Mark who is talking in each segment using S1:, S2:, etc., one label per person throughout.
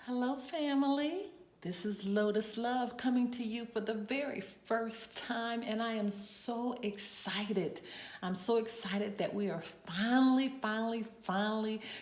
S1: Hello, family. This is Lotus Love coming to you for the very first time, and I am so excited. I'm so excited that we are finally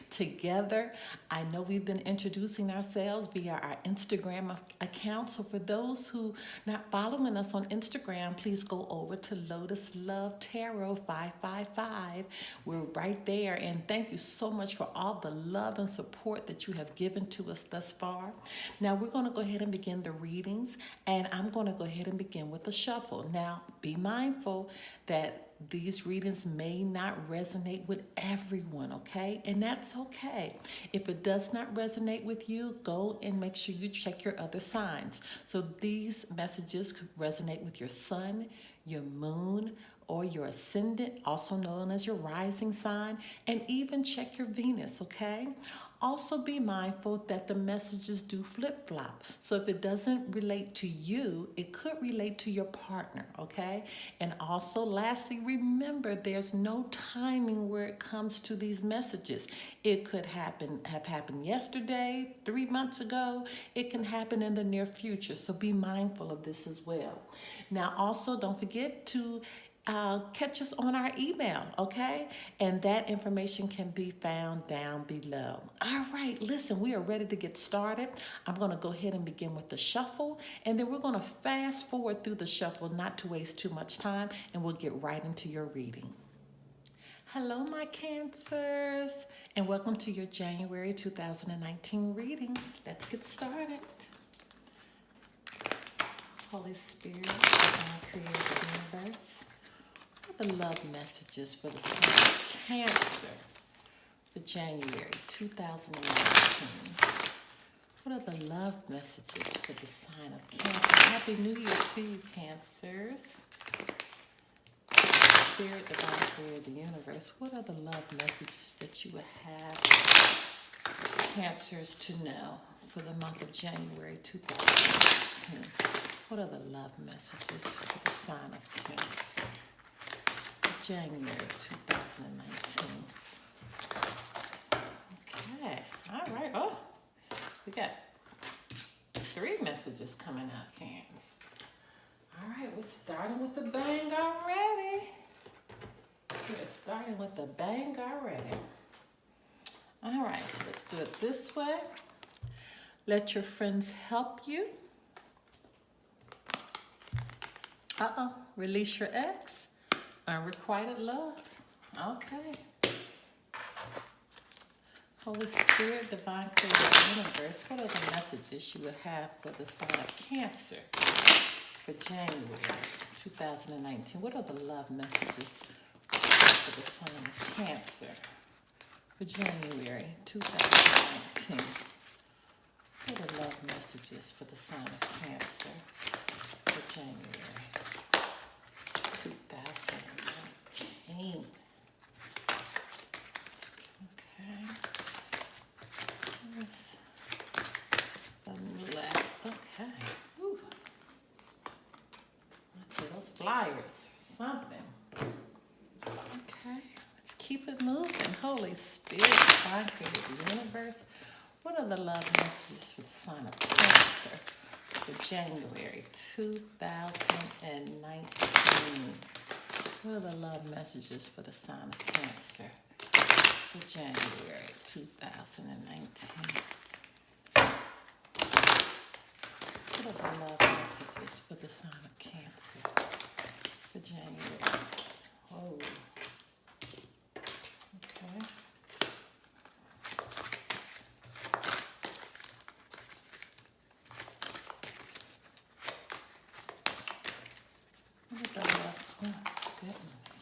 S1: together. I know we've been introducing ourselves via our Instagram account, so for those who not following us on Instagram, please go over to Lotus Love Tarot 555. We're right there, and thank you so much for all the love and support that you have given to us thus far. Now we're going to go ahead and begin the readings, and I'm going to go ahead and begin with the shuffle. Now be mindful that these readings may not resonate with everyone, okay? And that's okay. If it does not resonate with you, go and make sure you check your other signs. So these messages could resonate with your sun, your moon, or your ascendant, also known as your rising sign, and even check your Venus, okay? Also be mindful that the messages do flip-flop. So if it doesn't relate to you, it could relate to your partner, okay? And also lastly, remember there's no timing where it comes to these messages. It could have happened yesterday, 3 months ago. It can happen in the near future. So be mindful of this as well. Now also don't forget to catch us on our email, okay? And that information can be found down below. All right, listen, we are ready to get started. I'm going to go ahead and begin with the shuffle, and then we're going to fast forward through the shuffle, not to waste too much time, and we'll get right into your reading. Hello, my Cancers, and welcome to your January 2019 reading. Let's get started. Holy Spirit, Creator Universe, the love messages for the sign of Cancer for January 2019. What are the love messages for the sign of Cancer? Happy New Year to you, Cancers. Spirit, Divine Creator, the Universe, what are the love messages that you would have Cancers to know for the month of January 2019? What are the love messages for the sign of Cancer? January 2019. Okay, all right. Oh, we got 3 messages coming out, Cancer. All right, we're starting with the bang already. We're starting with the bang already. All right, so let's do it this way. Let your friends help you. Release your ex. Unrequited love. Okay. Holy Spirit, Divine Creator, Universe, what are the messages you would have for the sign of Cancer for January 2019? What are the love messages for the sign of Cancer for January 2019? What are love messages for the sign of Cancer for January 2019? Okay. Let's okay. Whew. Okay, those flyers or something. Okay, let's keep it moving. Holy Spirit, Divine Creator, Universe, what are the love messages for the sign of Cancer for January 2019? What are the love messages for the sign of Cancer for January 2019? What are the love messages for the sign of Cancer for January? Oh, okay. What are the love? Oh, goodness.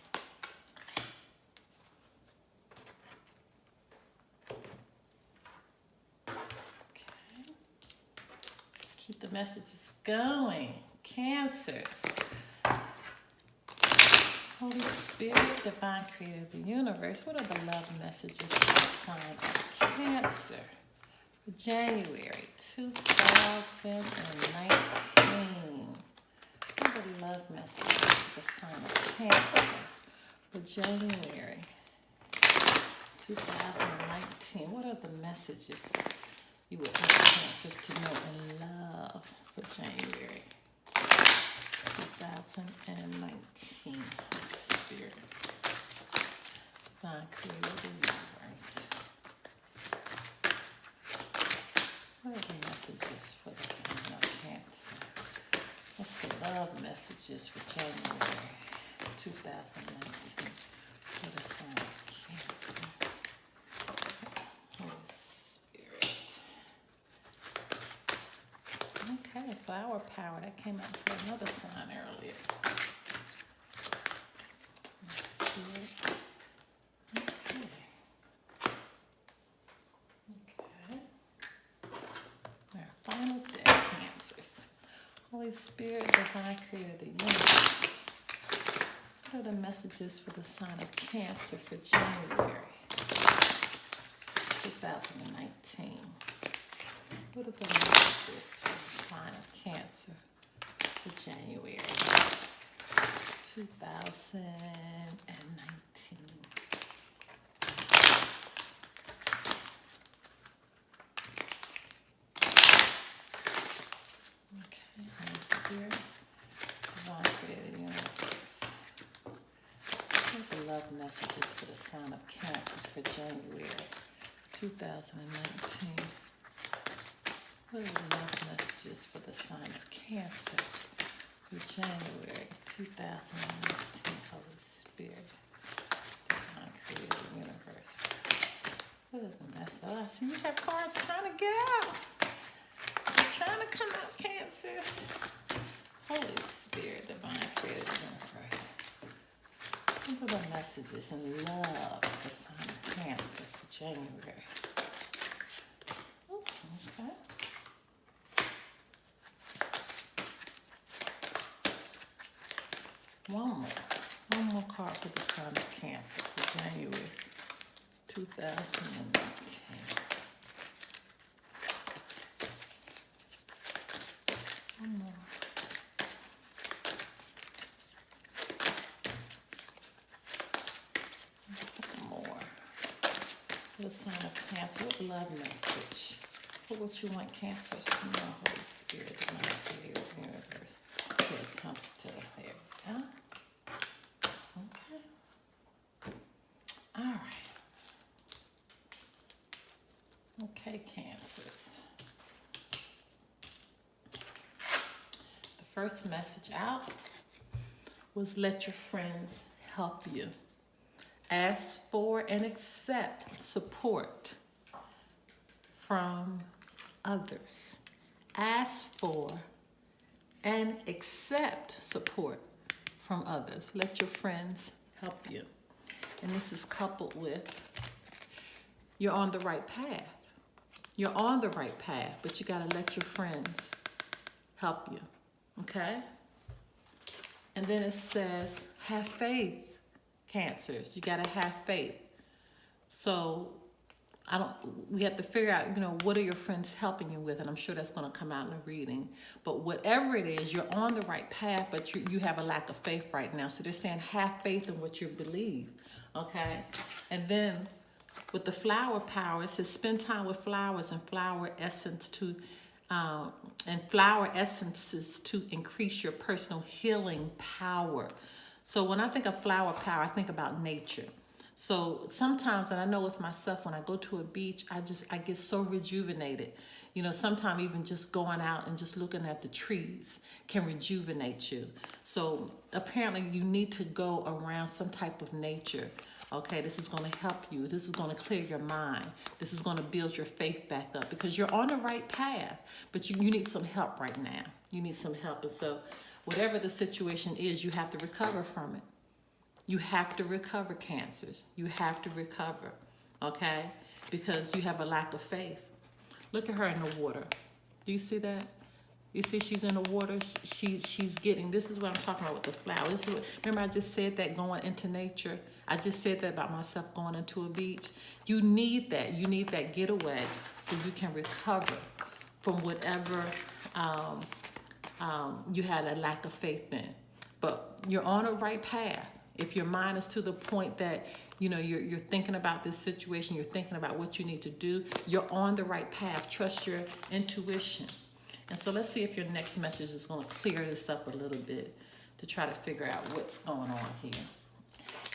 S1: Keep the messages going. Cancers. Holy Spirit, Divine Creator of the Universe, what are the love messages for the sign of Cancer for January 2019? What are the love messages for the sign of Cancer for January 2019? What are the messages you would have Cancers to know and love for January 2019. Holy Spirit, Divine Creator of the universe. What are the messages for the sign of Cancer? What's the love messages for January 2019 for the sign of Cancer? Holy Spirit. Okay, flower power. That came out for another sign earlier. Spirit. Okay. Okay. Our final deck, Cancers. Holy Spirit, Divine Creator of the universe. What are the messages for the sign of Cancer for January 2019? What are the messages for the sign of Cancer for January 2019? Okay, Holy Spirit, Divine Creator of the universe. What are the love messages for the sign of Cancer for January 2019? What are the love messages for the sign of Cancer for January 2019? Holy Spirit, Divine Creator of the universe. What are the messages? Oh, I see you have cards trying to get out. They're trying to come out, Cancers. Holy Spirit, Divine Creator of the universe. What are the messages and love for the sign of Cancer for January? Okay. One more card for the sign of Cancer for January 2019. One more. For the sign of Cancer, what love message? What you want Cancers to know, Holy Spirit, Divine Creator of the universe. When it comes to there we go. Okay. All right. Okay, Cancers. The first message out was let your friends help you. Ask for and accept support from others. Ask for and accept support from others. Let your friends help you. And this is coupled with you're on the right path. You're on the right path, but you got to let your friends help you. Okay? And then it says, have faith, Cancers. You got to have faith. So we have to figure out, what are your friends helping you with? And I'm sure that's going to come out in the reading. But whatever it is, you're on the right path, but you have a lack of faith right now. So they're saying have faith in what you believe. Okay? And then with the flower power, it says spend time with flowers and flower essences to increase your personal healing power. So when I think of flower power, I think about nature. So sometimes, and I know with myself, when I go to a beach, I get so rejuvenated. Sometimes even just going out and just looking at the trees can rejuvenate you. So apparently you need to go around some type of nature. Okay, this is going to help you. This is going to clear your mind. This is going to build your faith back up because you're on the right path, but you need some help right now. You need some help. And so whatever the situation is, you have to recover from it. You have to recover, Cancers. You have to recover, okay? Because you have a lack of faith. Look at her in the water. Do you see that? You see she's in the water. She's getting, this is what I'm talking about with the flower. Remember I just said that going into nature? I just said that about myself going into a beach. You need that. You need that getaway so you can recover from whatever you had a lack of faith in. But you're on a right path. If your mind is to the point that, you're thinking about this situation, you're thinking about what you need to do, you're on the right path. Trust your intuition. And so let's see if your next message is going to clear this up a little bit to try to figure out what's going on here.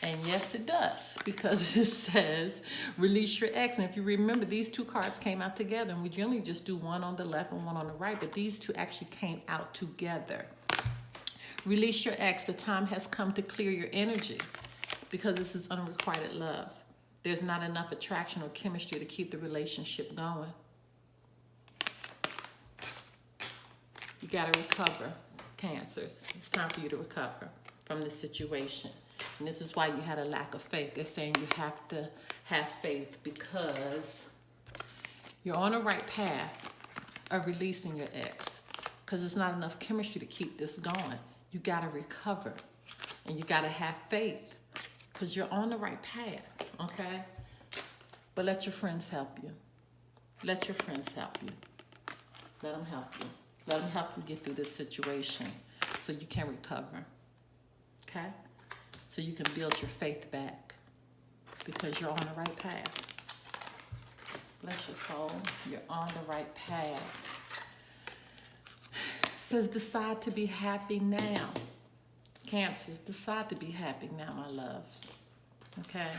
S1: And yes, it does, because it says release your ex. And if you remember, these two cards came out together, and we generally just do one on the left and one on the right, but these two actually came out together. Release your ex. The time has come to clear your energy, because this is unrequited love. There's not enough attraction or chemistry to keep the relationship going. You got to recover, Cancers. It's time for you to recover from this situation. And this is why you had a lack of faith. They're saying you have to have faith because you're on the right path of releasing your ex, because there's not enough chemistry to keep this going. You got to recover, and you got to have faith, because you're on the right path, okay? But let your friends help you. Let your friends help you. Let them help you. Let them help you get through this situation so you can recover, okay? So you can build your faith back, because you're on the right path. Bless your soul. You're on the right path. It says decide to be happy now. Cancers, decide to be happy now, my loves. Okay?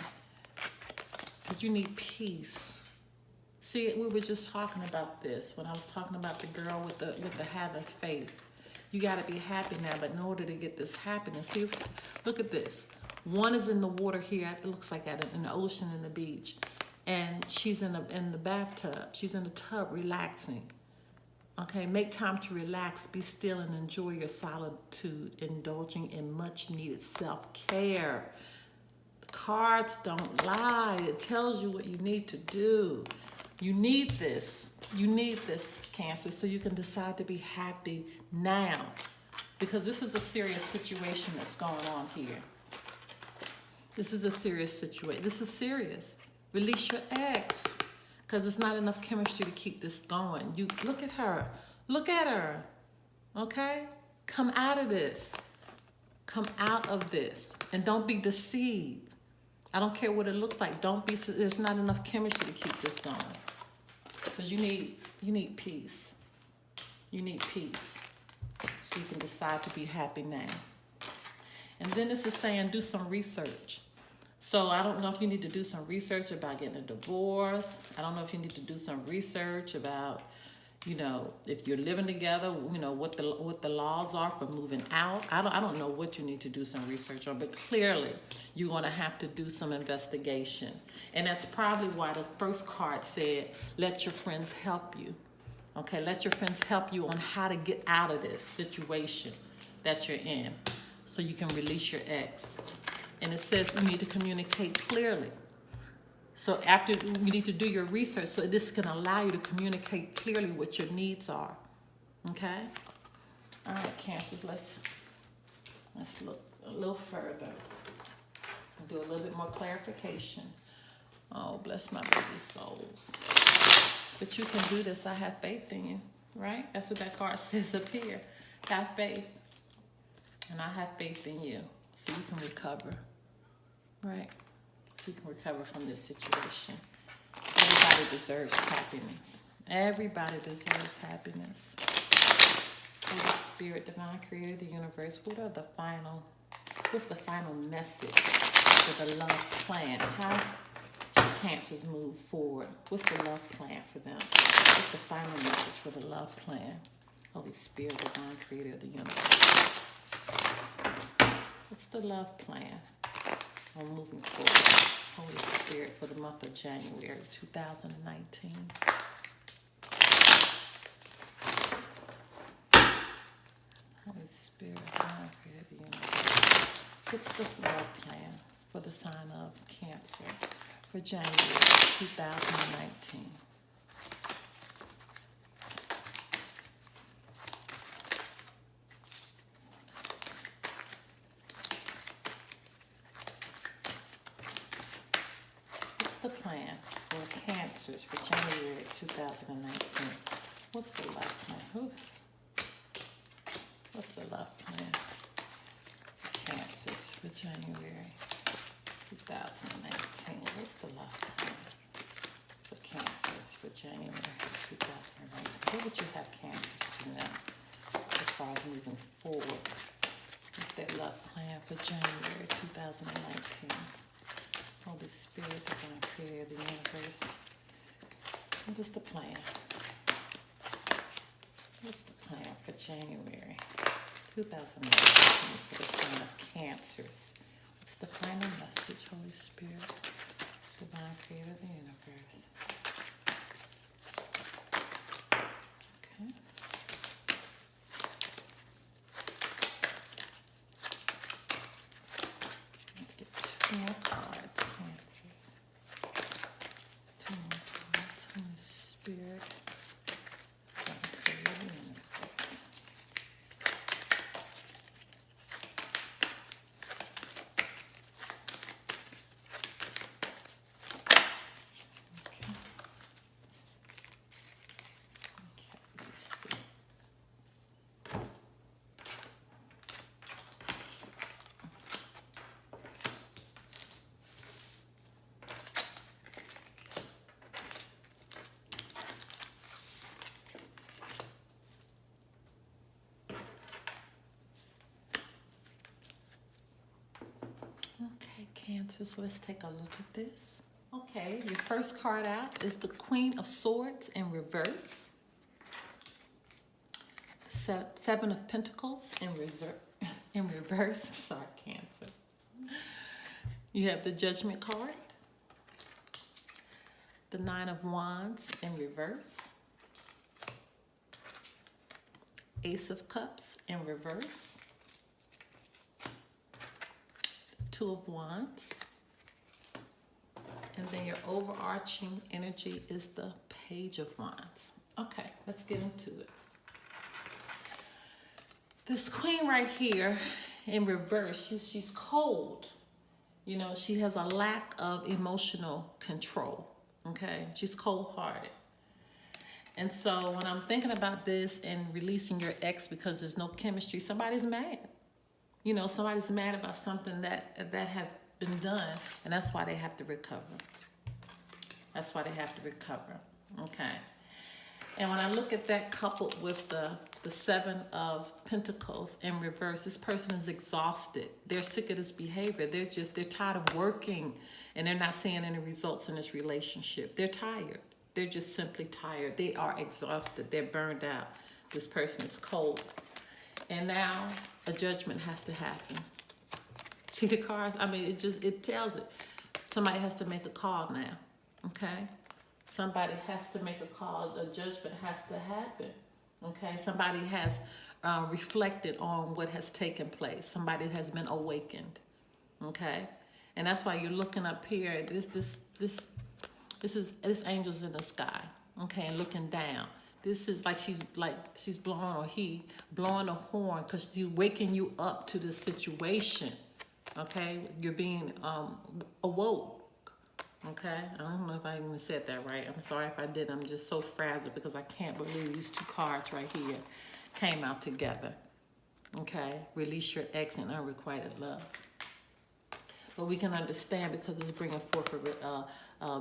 S1: Because you need peace. See, we were just talking about this when I was talking about the girl with the having faith. You got to be happy now, but in order to get this happiness, see, look at this. One is in the water here. It looks like in the ocean and the beach, and she's in the bathtub. She's in the tub relaxing. Okay, make time to relax, be still, and enjoy your solitude, indulging in much needed self-care. The cards don't lie. It tells you what you need to do. You need this. You need this, Cancer, so you can decide to be happy now, because this is a serious situation that's going on here. This is a serious situation. This is serious. Release your ex, because there's not enough chemistry to keep this going. You look at her. Look at her. Okay? Come out of this. Come out of this. And don't be deceived. I don't care what it looks like. There's not enough chemistry to keep this going. Because you need peace. You need peace. So you can decide to be happy now. And then this is saying do some research. So I don't know if you need to do some research about getting a divorce. I don't know if you need to do some research about, if you're living together, what the laws are for moving out. I don't know what you need to do some research on, but clearly you're going to have to do some investigation. And that's probably why the first card said, let your friends help you. Okay, let your friends help you on how to get out of this situation that you're in so you can release your ex. And it says you need to communicate clearly. So after you need to do your research, so this can allow you to communicate clearly what your needs are. Okay? All right, Cancers, let's look a little further. Do a little bit more clarification. Oh, bless my baby souls. But you can do this. I have faith in you, right? That's what that card says up here. Have faith. And I have faith in you, so you can recover, right? So you can recover from this situation. Everybody deserves happiness. Everybody deserves happiness. Holy Spirit, Divine Creator of the universe, what's the final message for the love plan? How should Cancers move forward? What's the love plan for them? What's the final message for the love plan? Holy Spirit, Divine Creator of the universe. What's the love plan on moving forward? Holy Spirit, for the month of January 2019. Holy Spirit, Divine Creator of the universe. What's the love plan for the sign of Cancer for January 2019? The plan for Cancers for January 2019. What's the love plan? What's the love plan for Cancers for January 2019. What's the love plan for Cancers for January 2019? What would you have Cancers to know as far as moving forward with their love plan for January 2019? Holy Spirit, Divine Creator of the universe. What is the plan? What's the plan for January 2019 for the sign of Cancers? What's the final message, Holy Spirit, Divine Creator of the universe? Okay. Let's get 2 more cards, Cancers. 2 more cards, Holy Spirit. Okay, Cancer, so let's take a look at this. Okay, your first card out is the Queen of Swords in reverse. 7 of Pentacles in reverse. Sorry, Cancer. You have the Judgment card. The 9 of Wands in reverse. Ace of Cups in reverse. 2 of Wands. And then your overarching energy is the Page of Wands. Okay, let's get into it. This queen right here in reverse, she's cold. You know, she has a lack of emotional control. Okay, she's cold-hearted. And so when I'm thinking about this and releasing your ex because there's no chemistry, somebody's mad. You know, somebody's mad about something that has been done, and that's why they have to recover. That's why they have to recover. Okay. And when I look at that coupled with the 7 of Pentacles in reverse, this person is exhausted. They're sick of this behavior. They're tired of working, and they're not seeing any results in this relationship. They're tired. They're just simply tired. They are exhausted. They're burned out. This person is cold. And now a judgment has to happen. See the cards? I mean, it tells it. Somebody has to make a call now, okay? Somebody has to make a call. A judgment has to happen, okay? Somebody has reflected on what has taken place. Somebody has been awakened, okay? And that's why you're looking up here. This angel's in the sky, okay, and looking down. This is like she's blowing, or he blowing a horn, because she's waking you up to this situation. Okay, you're being awoke. Okay, I don't know if I even said that right. I'm sorry if I did. I'm just so frazzled because I can't believe these 2 cards right here came out together. Okay, release your ex and unrequited love. But we can understand because it's bringing forth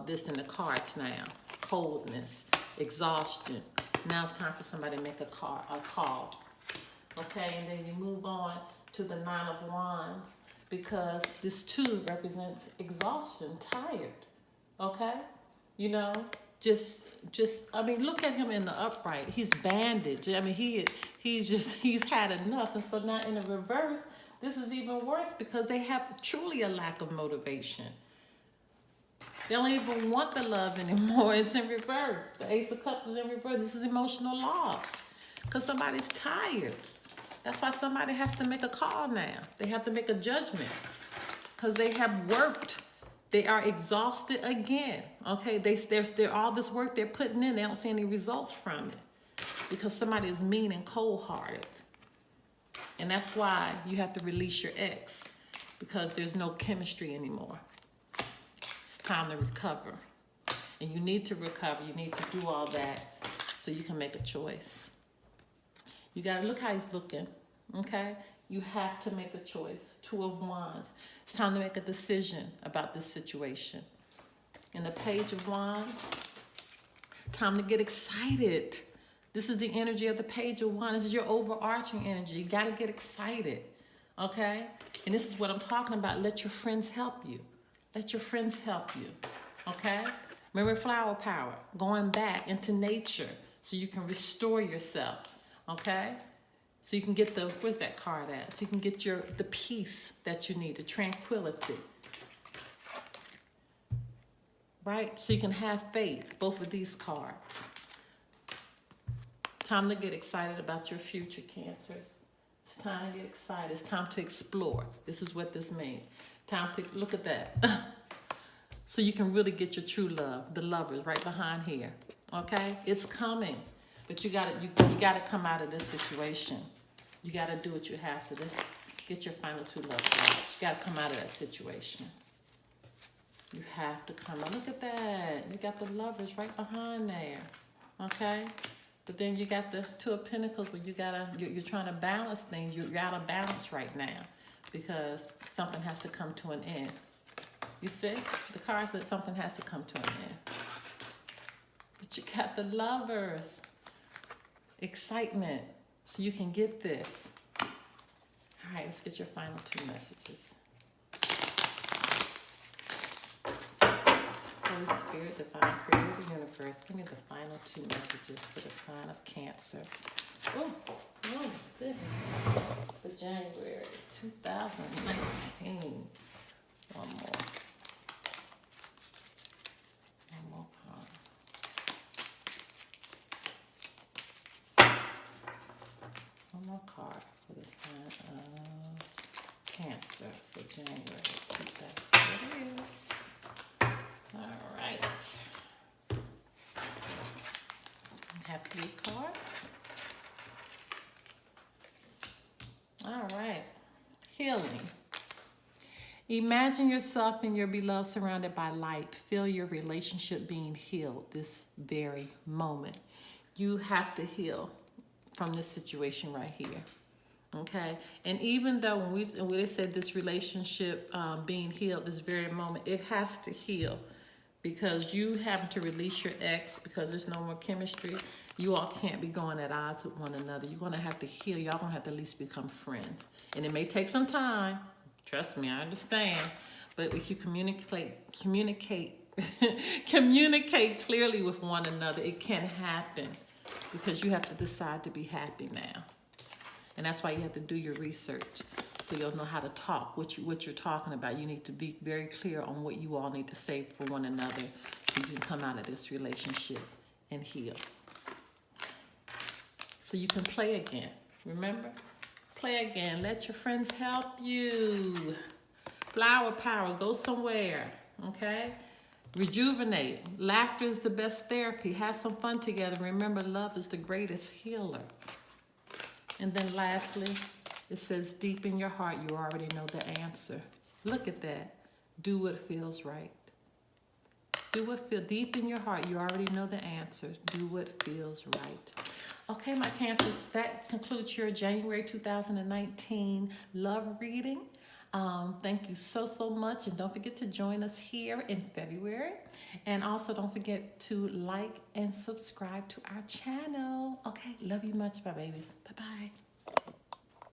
S1: this in the cards now. Coldness, exhaustion. Now it's time for somebody to make a call. Okay, and then you move on to the 9 of Wands, because this 2 represents exhaustion, tired. Okay, you know, I mean, look at him in the upright. He's bandaged. I mean, he's had enough. And so now in the reverse, this is even worse because they have truly a lack of motivation. They don't even want the love anymore. It's in reverse. The Ace of Cups is in reverse. This is emotional loss because somebody's tired. That's why somebody has to make a call now. They have to make a judgment because they have worked. They are exhausted again. Okay, they're all this work they're putting in. They don't see any results from it because somebody is mean and cold-hearted. And that's why you have to release your ex, because there's no chemistry anymore. It's time to recover. And you need to recover. You need to do all that so you can make a choice. You got to look how he's looking, okay? You have to make a choice. Two of Wands. It's time to make a decision about this situation. And the Page of Wands, time to get excited. This is the energy of the Page of Wands. This is your overarching energy. You got to get excited, okay? And this is what I'm talking about. Let your friends help you. Let your friends help you, okay? Remember flower power, going back into nature so you can restore yourself, okay? So you can get the, where's that card at? So you can get the peace that you need, the tranquility. Right? So you can have faith, both of these cards. Time to get excited about your future, Cancers. It's time to get excited. It's time to explore. This is what this means. Time to, look at that. So you can really get your true love, the lovers right behind here. Okay? It's coming. But you gotta come out of this situation. You gotta do what you have to. This, get your final two love cards. You gotta come out of that situation. You have to come out. Look at that. You got the lovers right behind there. Okay? But then you got the Two of Pentacles where you're trying to balance things. You're out of balance right now because something has to come to an end. You see? The card said something has to come to an end. But you got the lovers. Excitement. So you can get this. All right, let's get your final two messages. Holy Spirit, Divine Creator, Universe, give me the final two messages for the sign of Cancer. Oh goodness. For January 2019. One more. One more card. One more card for the sign of Cancer for January 2019. There it is. All right. I have 3 cards. All right. Healing. Imagine yourself and your beloved surrounded by light. Feel your relationship being healed this very moment. You have to heal from this situation right here. Okay, and even though when they said this relationship being healed this very moment, it has to heal because you having to release your ex because there's no more chemistry. You all can't be going at odds with one another. You're gonna have to heal. Y'all gonna have to at least become friends, and it may take some time. Trust me, I understand. But if you communicate clearly with one another, it can happen because you have to decide to be happy now. And that's why you have to do your research so you'll know how to talk, what you're talking about. You need to be very clear on what you all need to say for one another so you can come out of this relationship and heal. So you can play again. Remember? Play again. Let your friends help you. Flower power. Go somewhere. Okay? Rejuvenate. Laughter is the best therapy. Have some fun together. Remember, love is the greatest healer. And then lastly, it says, deep in your heart, you already know the answer. Look at that. Do what feels right. Do what feels deep in your heart. You already know the answer. Do what feels right. Okay, my Cancers, that concludes your January 2019 love reading. Thank you so much. And don't forget to join us here in February. And also don't forget to like and subscribe to our channel. Okay, love you much. Bye, babies. Bye-bye.